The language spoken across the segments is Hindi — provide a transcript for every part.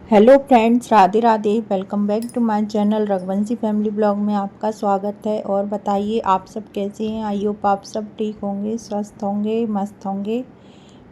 Hello friends, Radhe Radhe. Welcome back to my channel Raghuvanshi family blog में आपका स्वागत है। और बताइए आप सब कैसे हैं। आई होप आप सब ठीक होंगे, स्वस्थ होंगे, मस्त होंगे।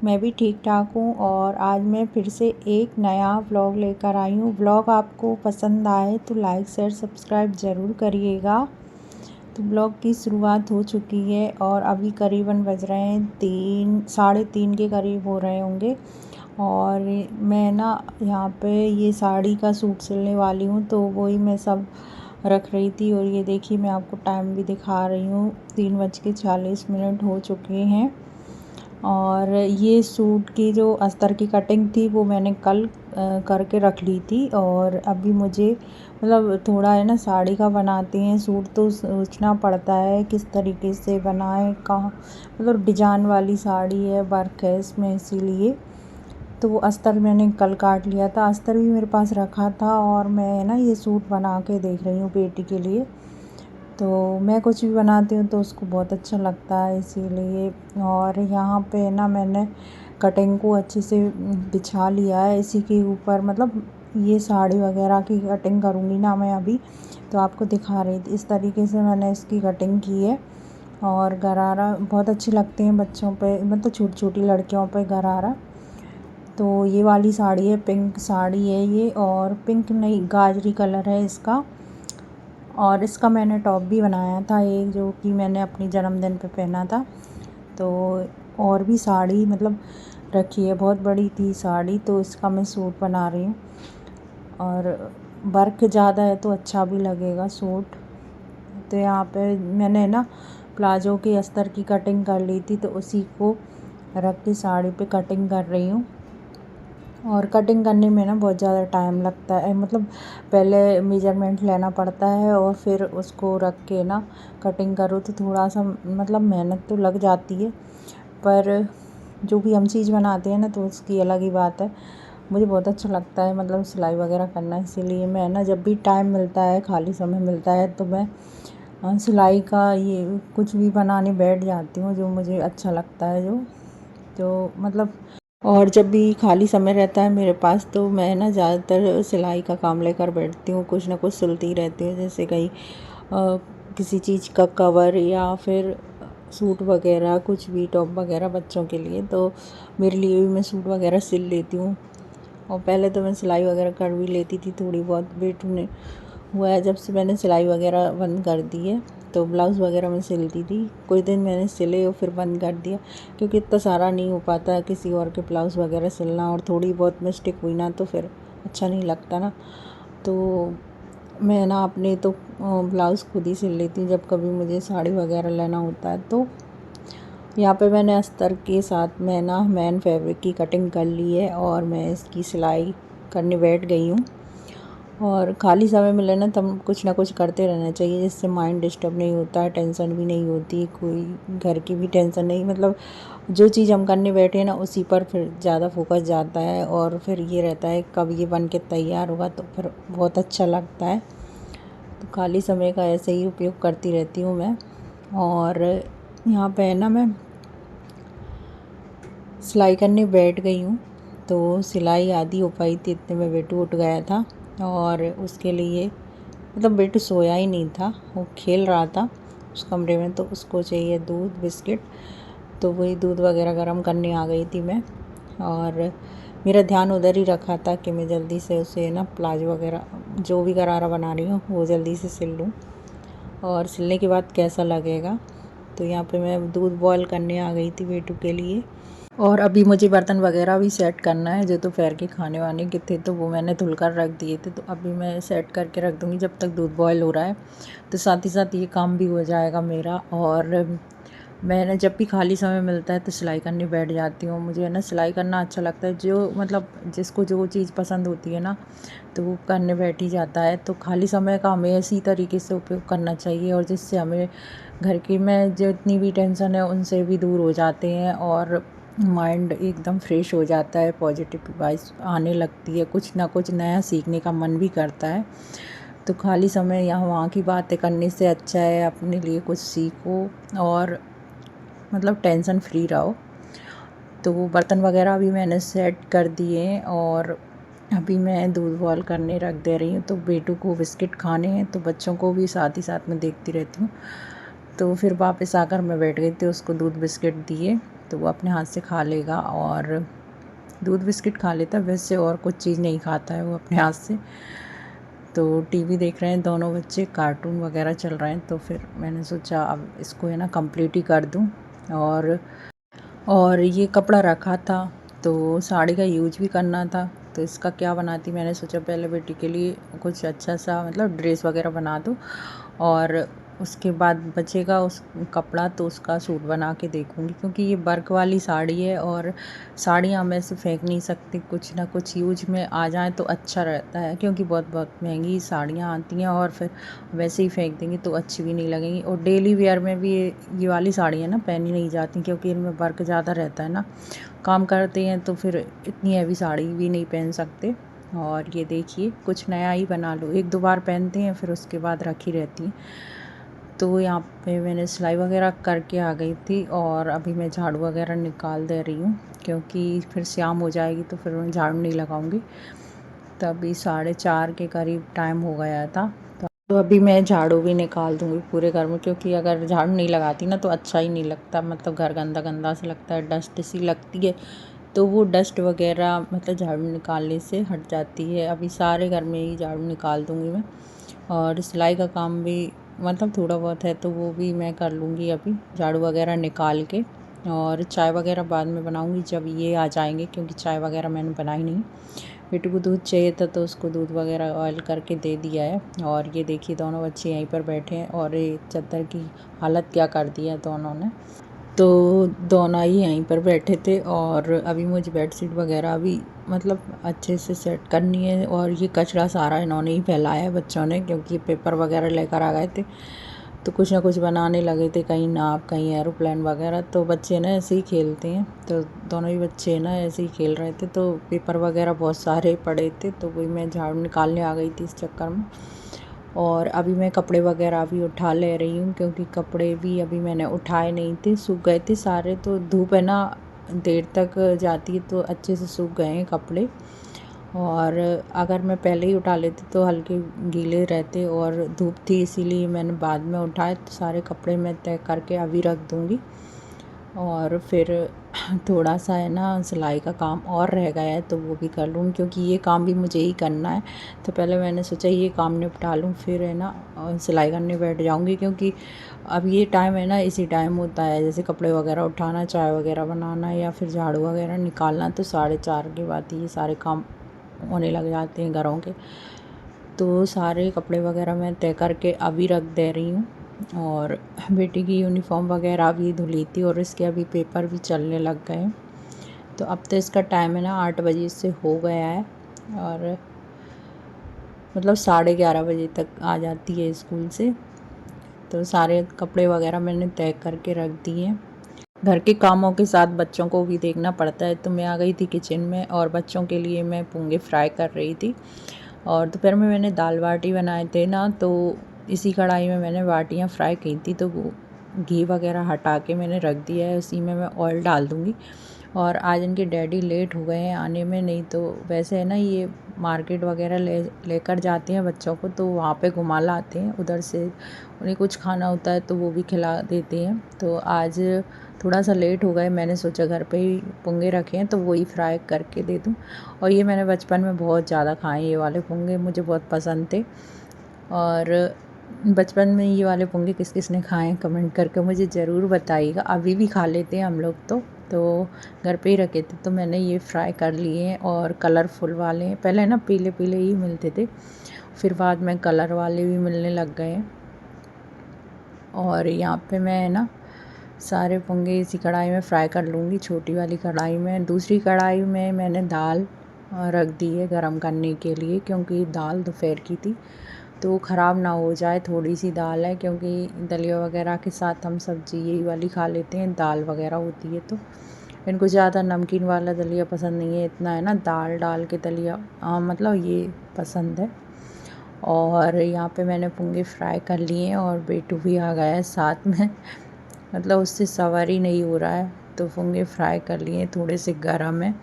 मैं भी ठीक ठाक हूँ। और आज मैं फिर से एक नया व्लॉग लेकर आई हूँ। व्लॉग आपको पसंद आए तो लाइक शेयर सब्सक्राइब ज़रूर करिएगा। तो ब्लॉग की शुरुआत हो चुकी है और अभी करीबन बज रहे हैं 3, 3:30 के करीब हो रहे होंगे। और मैं ना यहाँ पे ये साड़ी का सूट सिलने वाली हूँ, तो वही मैं सब रख रही थी। और ये देखिए मैं आपको टाइम भी दिखा रही हूँ, 3:40 हो चुके हैं। और ये सूट की जो अस्तर की कटिंग थी वो मैंने कल करके रख ली थी। और अभी मुझे मतलब थोड़ा है ना, साड़ी का बनाते हैं सूट तो सोचना पड़ता है किस तरीके से बनाएं, कहाँ मतलब डिजाइन वाली साड़ी है, वर्क है इसमें, इसीलिए तो वो अस्तर मैंने कल काट लिया था। अस्तर भी मेरे पास रखा था और मैं ना ये सूट बना के देख रही हूँ बेटी के लिए। तो मैं कुछ भी बनाती हूँ तो उसको बहुत अच्छा लगता है, इसीलिए। और यहाँ पे ना मैंने कटिंग को अच्छे से बिछा लिया है इसी के ऊपर। मतलब ये साड़ी वगैरह की कटिंग करूँगी ना मैं अभी, तो आपको दिखा रही थी। इस तरीके से मैंने इसकी कटिंग की है। और गरारा बहुत अच्छे लगते हैं बच्चों पे, मतलब छोटी छोटी लड़कियों पे गरारा। तो ये वाली साड़ी है, पिंक साड़ी है ये, और पिंक नहीं गाजरी कलर है इसका। और इसका मैंने टॉप भी बनाया था एक, जो कि मैंने अपनी जन्मदिन पे पहना था। तो और भी साड़ी मतलब रखी है, बहुत बड़ी थी साड़ी, तो इसका मैं सूट बना रही हूँ। और वर्क ज़्यादा है तो अच्छा भी लगेगा सूट। तो यहाँ पे मैंने ना प्लाजो की अस्तर की कटिंग कर ली थी, तो उसी को रख के साड़ी पे कटिंग कर रही हूँ। और कटिंग करने में ना बहुत ज़्यादा टाइम लगता है, मतलब पहले मेजरमेंट लेना पड़ता है और फिर उसको रख के ना कटिंग करो, तो थोड़ा सा मतलब मेहनत तो लग जाती है। पर जो भी हम चीज़ बनाते हैं ना तो उसकी अलग ही बात है। मुझे बहुत अच्छा लगता है मतलब सिलाई वगैरह करना, इसीलिए मैं ना जब भी टाइम मिलता है, खाली समय मिलता है, तो मैं सिलाई का ये कुछ भी बनाने बैठ जाती हूँ, जो मुझे अच्छा लगता है जो मतलब। और जब भी खाली समय रहता है मेरे पास, तो मैं ना ज़्यादातर सिलाई का काम लेकर बैठती हूँ, कुछ ना कुछ सिलती रहती हूँ। जैसे कहीं किसी चीज़ का कवर या फिर सूट वगैरह, कुछ भी टॉप वगैरह बच्चों के लिए, तो मेरे लिए भी मैं सूट वगैरह सिल लेती हूँ। और पहले तो मैं सिलाई वगैरह कर भी लेती थी थोड़ी बहुत। बेटू ने हुआ है जब से मैंने सिलाई वगैरह बंद कर दी है, तो ब्लाउज़ वगैरह मैं सिलती थी। कुछ दिन मैंने सिले और फिर बंद कर दिया, क्योंकि इतना सारा नहीं हो पाता किसी और के ब्लाउज़ वगैरह सिलना, और थोड़ी बहुत मिस्टेक हुई ना तो फिर अच्छा नहीं लगता ना। तो मैं ना अपने तो ब्लाउज़ खुद ही सिल लेती हूँ जब कभी मुझे साड़ी वगैरह लेना होता है। तो यहाँ पे मैंने अस्तर के साथ में ना मैन फैब्रिक की कटिंग कर ली है और मैं इसकी सिलाई करने बैठ गई हूँ। और खाली समय मिले ना तब कुछ ना कुछ करते रहना चाहिए, जिससे माइंड डिस्टर्ब नहीं होता है, टेंशन भी नहीं होती, कोई घर की भी टेंशन नहीं। मतलब जो चीज़ हम करने बैठे हैं ना उसी पर फिर ज़्यादा फोकस जाता है, और फिर ये रहता है कब ये बन के तैयार होगा, तो फिर बहुत अच्छा लगता है। तो खाली समय का ऐसे ही उपयोग करती रहती हूँ मैं। और यहाँ पे ना मैं सिलाई करने बैठ गई हूँ, तो सिलाई आधी हो पाई थी, इतने में बेटू उठ गया था। और उसके लिए मतलब बेटू सोया ही नहीं था, वो खेल रहा था उस कमरे में, तो उसको चाहिए दूध बिस्किट। तो वही दूध वगैरह गर्म करने आ गई थी मैं। और मेरा ध्यान उधर ही रखा था कि मैं जल्दी से उसे ना प्लाजो वगैरह जो भी गरारा बना रही हूँ वो जल्दी से सिल लूँ, और सिलने के बाद कैसा लगेगा। तो यहाँ पे मैं दूध बॉयल करने आ गई थी बेटू के लिए। और अभी मुझे बर्तन वगैरह भी सेट करना है, जो दोपहर के खाने वाने के थे तो वो मैंने धुल कर रख दिए थे, तो अभी मैं सेट करके रख दूँगी जब तक दूध बॉयल हो रहा है। तो साथ ही साथ ये काम भी हो जाएगा मेरा। और मैंने जब भी खाली समय मिलता है तो सिलाई करने बैठ जाती हूँ। मुझे है ना सिलाई करना अच्छा लगता है, जो मतलब जिसको जो चीज़ पसंद होती है ना तो वो करने बैठ ही जाता है। तो खाली समय का हमें इसी तरीके से उपयोग करना चाहिए, और जिससे हमें घर की में जितनी भी टेंशन है उनसे भी दूर हो जाते हैं, और माइंड एकदम फ्रेश हो जाता है, पॉजिटिव वाइब्स आने लगती है, कुछ ना कुछ नया सीखने का मन भी करता है। तो खाली समय यहाँ वहाँ की बातें करने से अच्छा है अपने लिए कुछ सीखो और मतलब टेंशन फ्री रहो। तो वो बर्तन वगैरह भी मैंने सेट कर दिए, और अभी मैं दूध बॉयल करने रख दे रही हूँ, तो बेटू को बिस्किट खाने हैं तो बच्चों को भी साथ ही साथ में देखती रहती हूँ। तो फिर वापस आकर मैं बैठ गई थी, उसको दूध बिस्किट दिए तो वो अपने हाथ से खा लेगा और दूध बिस्किट खा लेता है, वैसे और कुछ चीज़ नहीं खाता है वो अपने हाथ से। तो टीवी देख रहे हैं दोनों बच्चे, कार्टून वगैरह चल रहे हैं, तो फिर मैंने सोचा अब इसको है ना कंप्लीट ही कर दूँ। और ये कपड़ा रखा था तो साड़ी का यूज भी करना था, तो इसका क्या बनाती, मैंने सोचा पहले बेटी के लिए कुछ अच्छा सा मतलब ड्रेस वगैरह बना दूँ और उसके बाद बचेगा उस कपड़ा तो उसका सूट बना के देखूँगी, क्योंकि ये वर्क वाली साड़ी है और साड़ियाँ हम ऐसे फेंक नहीं सकती, कुछ ना कुछ यूज में आ जाए तो अच्छा रहता है, क्योंकि बहुत बहुत महंगी साड़ियाँ आती हैं और फिर वैसे ही फेंक देंगे तो अच्छी भी नहीं लगेंगी। और डेली वेयर में भी ये वाली साड़ियाँ ना पहनी नहीं जाती, क्योंकि इनमें वर्क ज़्यादा रहता है ना, काम करते हैं तो फिर इतनी हैवी साड़ी भी नहीं पहन सकते। और ये देखिए कुछ नया ही बना लो, एक दो बार पहनते हैं फिर उसके बाद रखी रहती है। तो यहाँ पे मैंने सिलाई वगैरह करके आ गई थी और अभी मैं झाड़ू वगैरह निकाल दे रही हूँ, क्योंकि फिर शाम हो जाएगी तो फिर मैं झाड़ू नहीं लगाऊंगी। तो अभी 4:30 के करीब टाइम हो गया था, तो अभी मैं झाड़ू भी निकाल दूँगी पूरे घर में, क्योंकि अगर झाड़ू नहीं लगाती ना तो अच्छा ही नहीं लगता, मतलब घर गंदा गंदा सा लगता है, डस्ट सी लगती है। तो वो डस्ट वगैरह मतलब झाड़ू निकालने से हट जाती है। अभी सारे घर में ही झाड़ू निकाल दूँगी मैं। और सिलाई का काम भी मतलब थोड़ा बहुत है तो वो भी मैं कर लूँगी अभी झाड़ू वगैरह निकाल के। और चाय वगैरह बाद में बनाऊँगी जब ये आ जाएंगे, क्योंकि चाय वगैरह मैंने बनाई नहीं। बेटू को दूध चाहिए था तो उसको दूध वगैरह बॉयल करके दे दिया है। और ये देखिए दोनों बच्चे यहीं पर बैठे हैं और ये चादर की हालत क्या कर दी है दोनों ने। तो दोनों ही यहीं पर बैठे थे और अभी मुझे बेडशीट वगैरह भी मतलब अच्छे से सेट करनी है। और ये कचरा सारा इन्होंने ही फैलाया है बच्चों ने, क्योंकि पेपर वगैरह लेकर आ गए थे तो कुछ ना कुछ बनाने लगे थे, कहीं नाव कहीं एरोप्लेन वगैरह। तो बच्चे ना ऐसे ही खेलते हैं, तो दोनों ही बच्चे ना ऐसे ही खेल रहे थे, तो पेपर वगैरह बहुत सारे पड़े थे तो वही मैं झाड़ू निकालने आ गई थी इस चक्कर में। और अभी मैं कपड़े वगैरह भी उठा ले रही हूँ, क्योंकि कपड़े भी अभी मैंने उठाए नहीं थे, सूख गए थे सारे। तो धूप है ना देर तक जाती है तो अच्छे से सूख गए हैं कपड़े। और अगर मैं पहले ही उठा लेती तो हल्के गीले रहते, और धूप थी इसीलिए मैंने बाद में उठाए। तो सारे कपड़े मैं तय करके अभी रख दूँगी। और फिर थोड़ा सा है ना सिलाई का काम और रह गया है तो वो भी कर लूँ, क्योंकि ये काम भी मुझे ही करना है। तो पहले मैंने सोचा ये काम निपटा लूँ, फिर है ना सिलाई करने बैठ जाऊँगी, क्योंकि अब ये टाइम है ना इसी टाइम होता है, जैसे कपड़े वगैरह उठाना, चाय वगैरह बनाना या फिर झाड़ू वगैरह निकालना, तो 4:30 के बाद ये सारे काम होने लग जाते हैं घरों के। तो सारे कपड़े वगैरह मैं तय करके अभी रख दे रही हूँ। और बेटी की यूनिफॉर्म वगैरह भी धुली थी और इसके अभी पेपर भी चलने लग गए। तो अब तो इसका टाइम है ना 8 बजे से हो गया है, और मतलब 11:30 बजे तक आ जाती है स्कूल से। तो सारे कपड़े वगैरह मैंने तय करके रख दिए। घर के कामों के साथ बच्चों को भी देखना पड़ता है, तो मैं आ गई थी किचन में और बच्चों के लिए मैं पोंगे फ्राई कर रही थी। और दोपहर में मैंने दाल बाटी बनाए थे ना, तो इसी कढ़ाई में मैंने बाटियाँ फ्राई की थी, तो वो घी वगैरह हटा के मैंने रख दिया है, उसी में मैं ऑयल डाल दूँगी। और आज इनके डैडी लेट हो गए हैं आने में, नहीं तो वैसे है ना ये मार्केट वगैरह लेकर जाते हैं बच्चों को, तो वहाँ पे घुमा लाते हैं, उधर से उन्हें कुछ खाना होता है तो वो भी खिला देते हैं। तो आज थोड़ा सा लेट हो गए, मैंने सोचा घर पे ही पोंगे रखे हैं तो वही फ्राई करके दे दूँ। और ये मैंने बचपन में बहुत ज़्यादा खाए, ये वाले पोंगे मुझे बहुत पसंद थे। और बचपन में ये वाले पोंगे किस किस ने खाए हैं कमेंट करके मुझे ज़रूर बताइएगा। अभी भी खा लेते हैं हम लोग तो घर पे ही रखे थे तो मैंने ये फ्राई कर लिए हैं। और कलरफुल वाले हैं, पहले ना पीले पीले ही मिलते थे, फिर बाद में कलर वाले भी मिलने लग गए हैं। और यहाँ पे मैं ना सारे पोंगे इसी कढ़ाई में फ्राई कर लूँगी, छोटी वाली कढ़ाई में। दूसरी कढ़ाई में मैंने दाल रख दी है गरम करने के लिए, क्योंकि दाल दोपहर की थी तो ख़राब ना हो जाए। थोड़ी सी दाल है, क्योंकि दलिया वगैरह के साथ हम सब्ज़ी यही वाली खा लेते हैं, दाल वगैरह होती है तो इनको ज़्यादा नमकीन वाला दलिया पसंद नहीं है, इतना है ना दाल डाल के दलिया मतलब ये पसंद है। और यहाँ पे मैंने पोंगे फ्राई कर लिए हैं और बेटू भी आ गया है साथ में, मतलब उससे सवार ही नहीं हो रहा है। तो पोंगे फ्राई कर लिए, थोड़े से गर्म है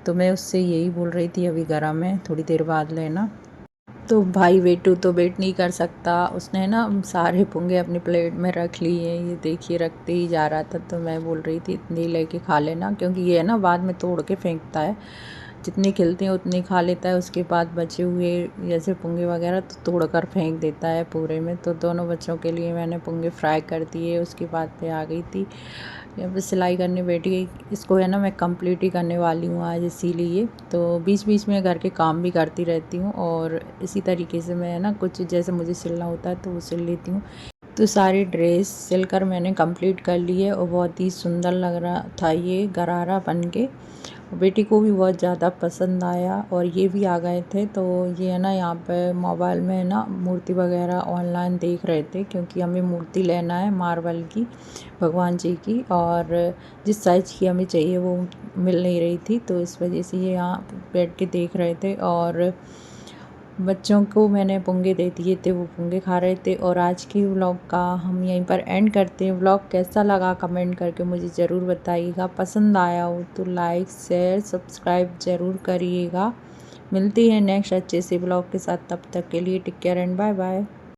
तो मैं उससे यही बोल रही थी अभी गरम है, थोड़ी देर बाद लेना। तो भाई वेटू तो वेट नहीं कर सकता, उसने ना सारे पुंगे अपनी प्लेट में रख लिए। ये देखिए रखते ही जा रहा था, तो मैं बोल रही थी इतनी लेके खा लेना, क्योंकि ये है ना बाद में तोड़ के फेंकता है। जितनी खिलते हैं उतनी खा लेता है, उसके बाद बचे हुए जैसे पुंगे वगैरह तो तोड़ कर फेंक देता है पूरे में। तो दोनों बच्चों के लिए मैंने पुंगे फ्राई कर दिए। उसके बाद पे आ गई थी यहाँ पे सिलाई करने बैठ गई। इसको है ना मैं कंप्लीट ही करने वाली हूँ आज, इसीलिए तो बीच बीच में घर के काम भी करती रहती हूँ। और इसी तरीके से मैं है ना कुछ जैसे मुझे सिलना होता है तो वो सिल लेती हूँ। तो सारी ड्रेस सिलकर मैंने कंप्लीट कर ली है और बहुत ही सुंदर लग रहा था ये गरारा बन के। बेटी को भी बहुत ज़्यादा पसंद आया और ये भी आ गए थे। तो ये है ना यहाँ पे मोबाइल में ना मूर्ति वगैरह ऑनलाइन देख रहे थे, क्योंकि हमें मूर्ति लेना है मार्बल की भगवान जी की, और जिस साइज़ की हमें चाहिए वो मिल नहीं रही थी। तो इस वजह से ये यहाँ बैठ के देख रहे थे। और बच्चों को मैंने पुंगे दे दिए थे, वो पुंगे खा रहे थे। और आज की व्लॉग का हम यहीं पर एंड करते हैं। व्लॉग कैसा लगा कमेंट करके मुझे ज़रूर बताइएगा। पसंद आया हो तो लाइक शेयर सब्सक्राइब ज़रूर करिएगा। मिलती है नेक्स्ट अच्छे से व्लॉग के साथ, तब तक के लिए take care and bye bye.